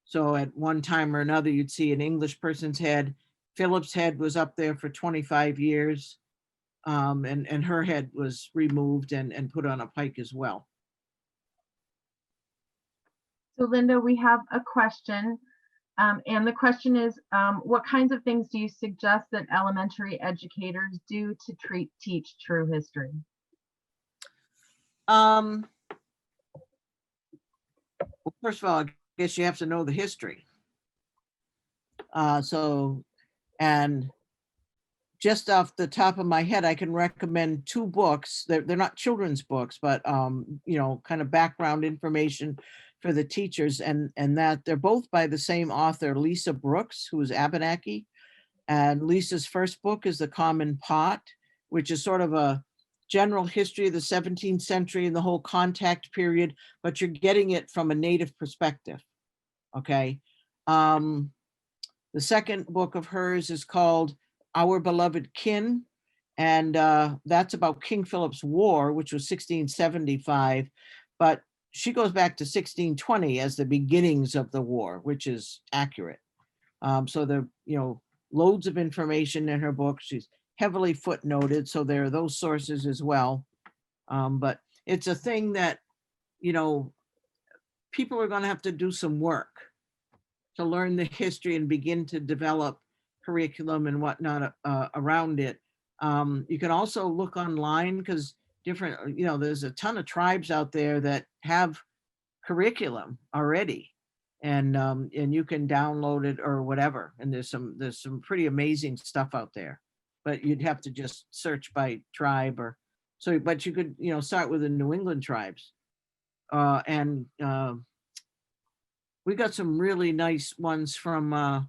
So at one time or another, you'd see an English person's head. Philip's head was up there for 25 years, and her head was removed and put on a pike as well. So Linda, we have a question. And the question is, what kinds of things do you suggest that elementary educators do to teach true history? Well, first of all, I guess you have to know the history. And just off the top of my head, I can recommend two books. They're not children's books, but kind of background information for the teachers, and that they're both by the same author, Lisa Brooks, who is Abenaki. And Lisa's first book is The Common Pot, which is sort of a general history of the 17th century and the whole contact period, but you're getting it from a native perspective. Okay. The second book of hers is called Our Beloved Kin, and that's about King Philip's War, which was 1675, but she goes back to 1620 as the beginnings of the war, which is accurate. So there, loads of information in her book. She's heavily footnoted, so there are those sources as well. But it's a thing that, people are going to have to do some work to learn the history and begin to develop curriculum and whatnot around it. You can also look online because there's a ton of tribes out there that have curriculum already, and you can download it or whatever. And there's some pretty amazing stuff out there, but you'd have to just search by tribe but you could, start with the New England tribes. And we got some really nice ones from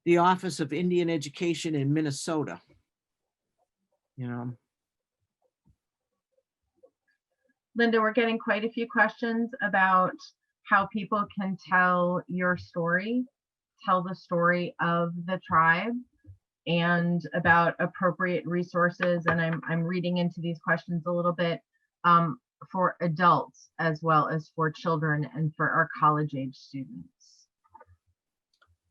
the Office of Indian Education in Minnesota. Linda, we're getting quite a few questions about how people can tell your story, tell the story of the tribe, and about appropriate resources. And I'm reading into these questions a little bit for adults as well as for children and for our college age students.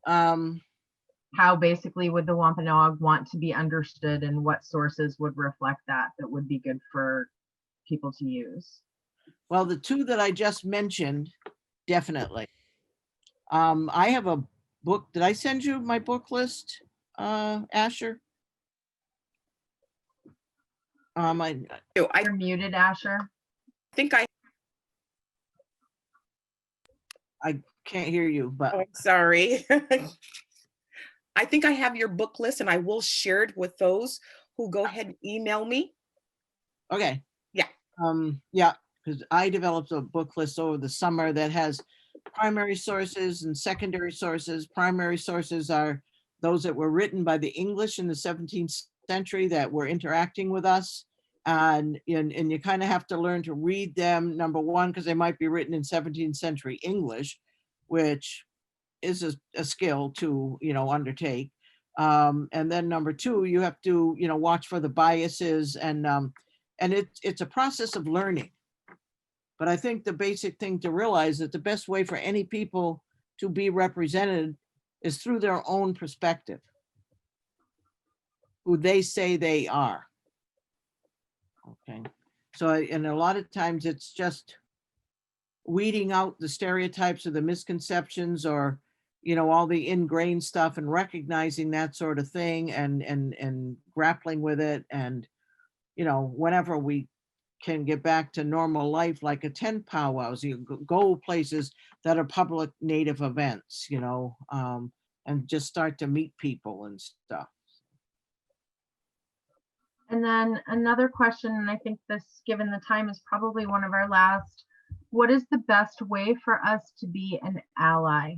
How basically would the Wampanoag want to be understood, and what sources would reflect that would be good for people to use? Well, the two that I just mentioned, definitely. I have a book. Did I send you my book list, Asher? You're muted, Asher. I can't hear you, but sorry. I think I have your book list, and I will share it with those who go ahead and email me. Okay. Yeah. Yeah, because I developed a book list over the summer that has primary sources and secondary sources. Primary sources are those that were written by the English in the 17th century that were interacting with us. And you kind of have to learn to read them, number one, because they might be written in 17th century English, which is a skill to, undertake. And then number two, you have to, watch for the biases, and it's a process of learning. But I think the basic thing to realize that the best way for any people to be represented is through their own perspective, who they say they are. Okay. So, and a lot of times it's just weeding out the stereotypes or the misconceptions, or, all the ingrained stuff, and recognizing that sort of thing, and grappling with it. And, whenever we can get back to normal life, like attend powwows, you go places that are public Native events, and just start to meet people and stuff. And then another question, and I think this, given the time, is probably one of our last. What is the best way for us to be an ally?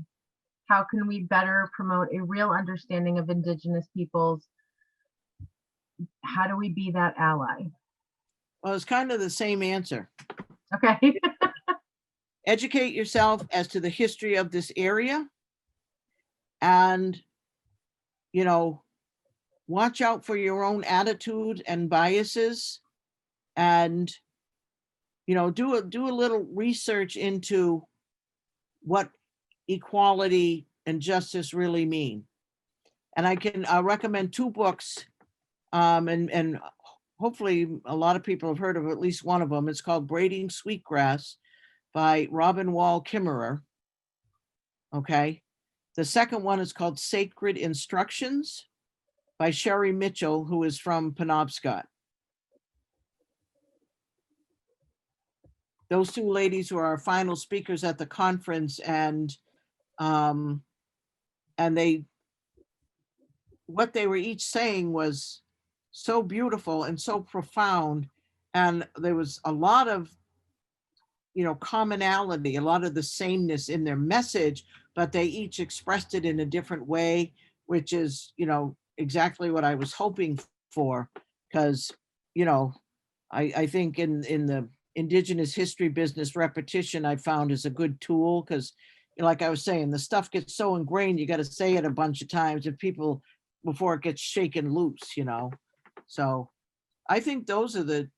How can we better promote a real understanding of Indigenous peoples? How do we be that ally? Well, it's kind of the same answer. Okay. Educate yourself as to the history of this area, and, watch out for your own attitude and biases, and, do a little research into what equality and justice really mean. And I'll recommend two books, and hopefully a lot of people have heard of at least one of them. It's called Braiding Sweetgrass by Robin Wall Kimmerer. Okay. The second one is called Sacred Instructions by Sherry Mitchell, who is from Penobscot. Those two ladies were our final speakers at the conference, and what they were each saying was so beautiful and so profound. And there was a lot of, commonality, a lot of the sameness in their message, but they each expressed it in a different way, which is, exactly what I was hoping for. Because, I think in the Indigenous history business, repetition I found is a good tool, because like I was saying, the stuff gets so ingrained, you got to say it a bunch of times and people before it gets shaken loose, So I think those are the,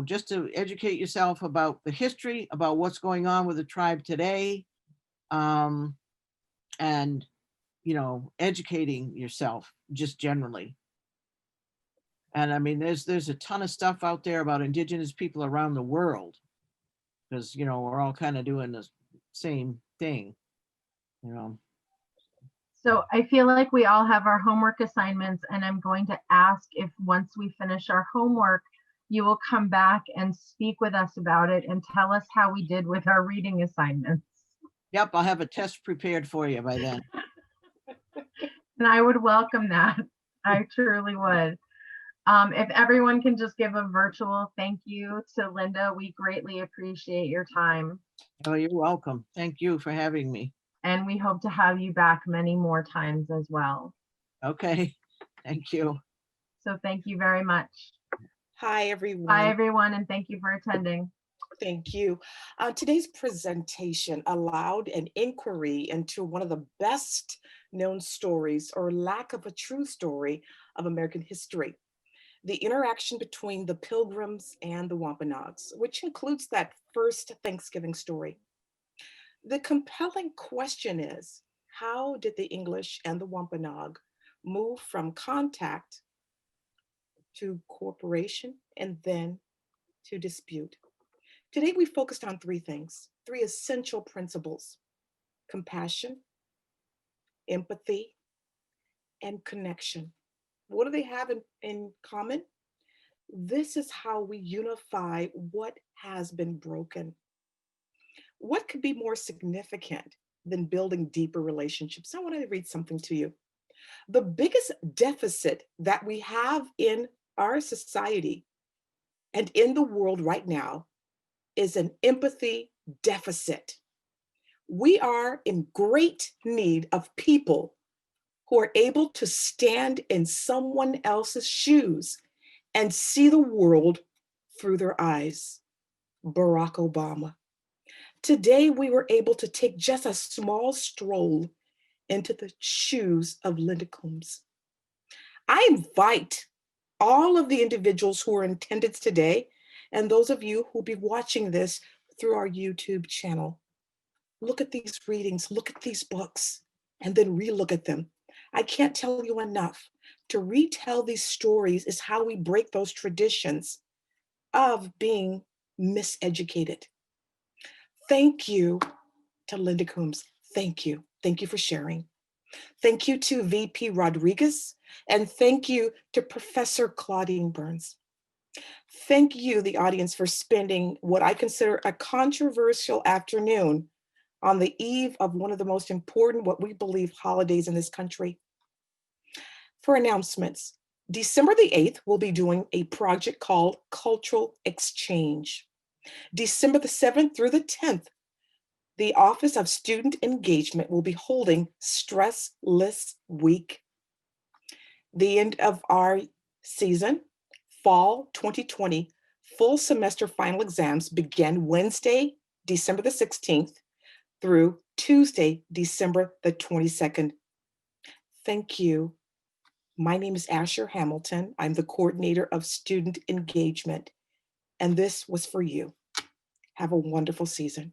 just to educate yourself about the history, about what's going on with the tribe today, and, educating yourself just generally. And I mean, there's a ton of stuff out there about Indigenous people around the world, because, we're all kind of doing the same thing, So I feel like we all have our homework assignments, and I'm going to ask if once we finish our homework, you will come back and speak with us about it and tell us how we did with our reading assignments. Yep, I'll have a test prepared for you by then. And I would welcome that. I truly would. If everyone can just give a virtual thank you to Linda, we greatly appreciate your time. Oh, you're welcome. Thank you for having me. And we hope to have you back many more times as well. Okay, thank you. So thank you very much. Hi, everyone. Bye, everyone, and thank you for attending. Thank you. Today's presentation allowed an inquiry into one of the best known stories, or lack of a true story, of American history. The interaction between the Pilgrims and the Wampanoags, which includes that first Thanksgiving story. The compelling question is, how did the English and the Wampanoag move from contact to cooperation and then to dispute? Today, we focused on three things, three essential principles: compassion, empathy, and connection. What do they have in common? This is how we unify what has been broken. What could be more significant than building deeper relationships? I want to read something to you. The biggest deficit that we have in our society and in the world right now is an empathy deficit. We are in great need of people who are able to stand in someone else's shoes and see the world through their eyes. Barack Obama. Today, we were able to take just a small stroll into the shoes of Linda Coombs. I invite all of the individuals who are in attendance today, and those of you who will be watching this through our YouTube channel, look at these readings, look at these books, and then relook at them. I can't tell you enough. To retell these stories is how we break those traditions of being miseducated. Thank you to Linda Coombs. Thank you. Thank you for sharing. Thank you to VP Rodriguez, and thank you to Professor Claudine Burns. Thank you, the audience, for spending what I consider a controversial afternoon on the eve of one of the most important, what we believe, holidays in this country. For announcements, December the 8th, we'll be doing a project called Cultural Exchange. December the 7th through the 10th, the Office of Student Engagement will be holding Stressless Week. The end of our season, fall 2020, full semester final exams begin Wednesday, December the 16th through Tuesday, December the 22nd. Thank you. My name is Asher Hamilton. I'm the coordinator of student engagement, and this was for you. Have a wonderful season.